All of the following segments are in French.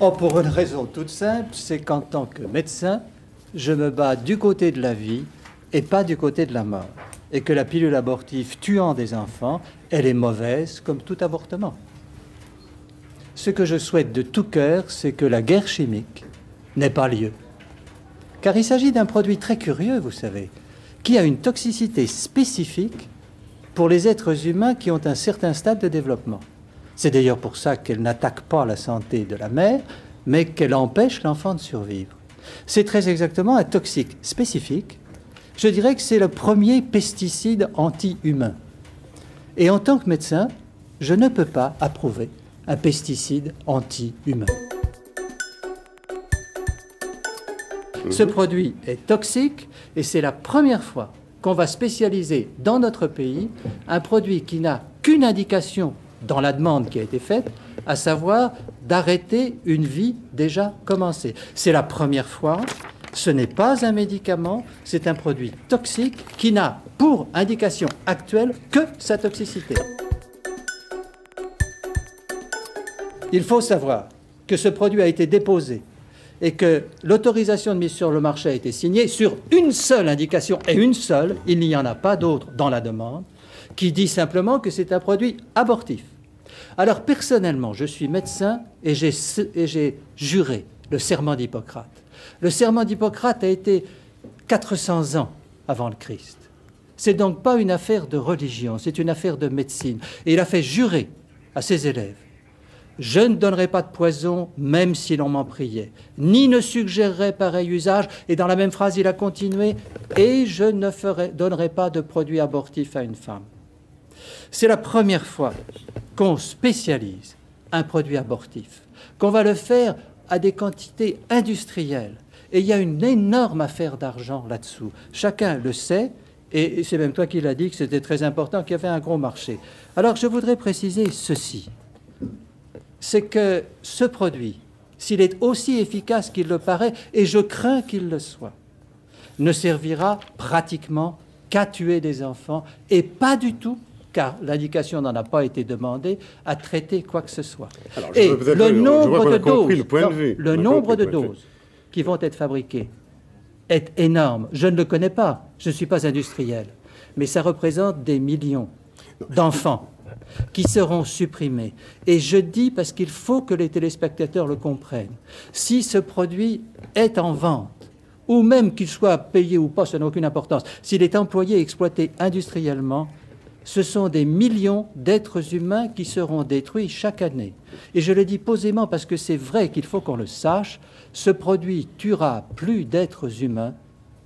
Oh, pour une raison toute simple, c'est qu'en tant que médecin, je me bats du côté de la vie et pas du côté de la mort. Et que la pilule abortive tuant des enfants, elle est mauvaise comme tout avortement. Ce que je souhaite de tout cœur, c'est que la guerre chimique n'ait pas lieu. Car il s'agit d'un produit très curieux, vous savez, qui a une toxicité spécifique pour les êtres humains qui ont un certain stade de développement. C'est d'ailleurs pour ça qu'elle n'attaque pas la santé de la mère, mais qu'elle empêche l'enfant de survivre. C'est très exactement un toxique spécifique. Je dirais que c'est le premier pesticide anti-humain. Et en tant que médecin, je ne peux pas approuver un pesticide anti-humain. Ce produit est toxique et c'est la première fois qu'on va spécialiser dans notre pays un produit qui n'a qu'une indication dans la demande qui a été faite, à savoir d'arrêter une vie déjà commencée. C'est la première fois, ce n'est pas un médicament, c'est un produit toxique qui n'a pour indication actuelle que sa toxicité. Il faut savoir que ce produit a été déposé et que l'autorisation de mise sur le marché a été signée sur une seule indication, et une seule, il n'y en a pas d'autre dans la demande, qui dit simplement que c'est un produit abortif. Alors personnellement, je suis médecin et j'ai juré le serment d'Hippocrate. Le serment d'Hippocrate a été 400 ans avant le Christ. C'est donc pas une affaire de religion, c'est une affaire de médecine. Et il a fait jurer à ses élèves: je ne donnerai pas de poison, même si l'on m'en priait, ni ne suggérerai pareil usage. Et dans la même phrase, il a continué: et je ne donnerai pas de produit abortif à une femme. C'est la première fois qu'on spécialise un produit abortif, qu'on va le faire à des quantités industrielles. Et il y a une énorme affaire d'argent là-dessous. Chacun le sait, et c'est même toi qui l'as dit que c'était très important, qu'il y avait un gros marché. Alors je voudrais préciser ceci. C'est que ce produit, s'il est aussi efficace qu'il le paraît, et je crains qu'il le soit, ne servira pratiquement qu'à tuer des enfants, et pas du tout, car l'indication n'en a pas été demandée, à traiter quoi que ce soit. Alors, et le nombre de doses qui vont être fabriquées est énorme. Je ne le connais pas, je ne suis pas industriel, mais ça représente des millions d'enfants qui seront supprimés. Et je dis, parce qu'il faut que les téléspectateurs le comprennent, si ce produit est en vente, ou même qu'il soit payé ou pas, ça n'a aucune importance, s'il est employé et exploité industriellement, ce sont des millions d'êtres humains qui seront détruits chaque année. Et je le dis posément parce que c'est vrai qu'il faut qu'on le sache, ce produit tuera plus d'êtres humains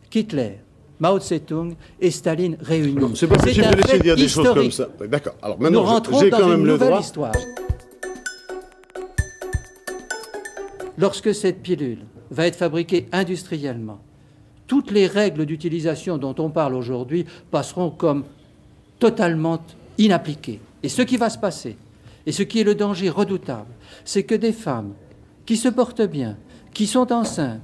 qu'Hitler, Mao Tse-tung et Staline réunis. C'est pas possible de laisser dire des choses comme ça. D'accord. Alors maintenant, nous rentrons dans une nouvelle histoire. Lorsque cette pilule va être fabriquée industriellement, toutes les règles d'utilisation dont on parle aujourd'hui passeront comme totalement inappliquées. Et ce qui va se passer, et ce qui est le danger redoutable, c'est que des femmes qui se portent bien, qui sont enceintes,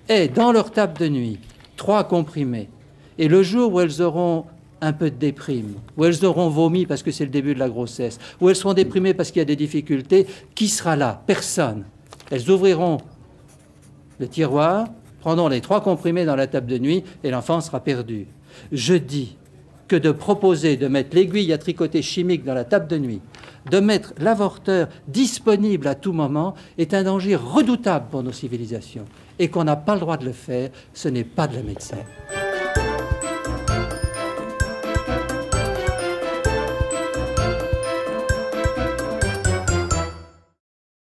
aient dans leur table de nuit 3 comprimés. Et le jour où elles auront un peu de déprime, où elles auront vomi parce que c'est le début de la grossesse, où elles seront déprimées parce qu'il y a des difficultés, qui sera là? Personne. Elles ouvriront le tiroir, prendront les 3 comprimés dans la table de nuit et l'enfant sera perdu. Je dis que de proposer de mettre l'aiguille à tricoter chimique dans la table de nuit, de mettre l'avorteur disponible à tout moment, est un danger redoutable pour nos civilisations. Et qu'on n'a pas le droit de le faire, ce n'est pas de la médecine.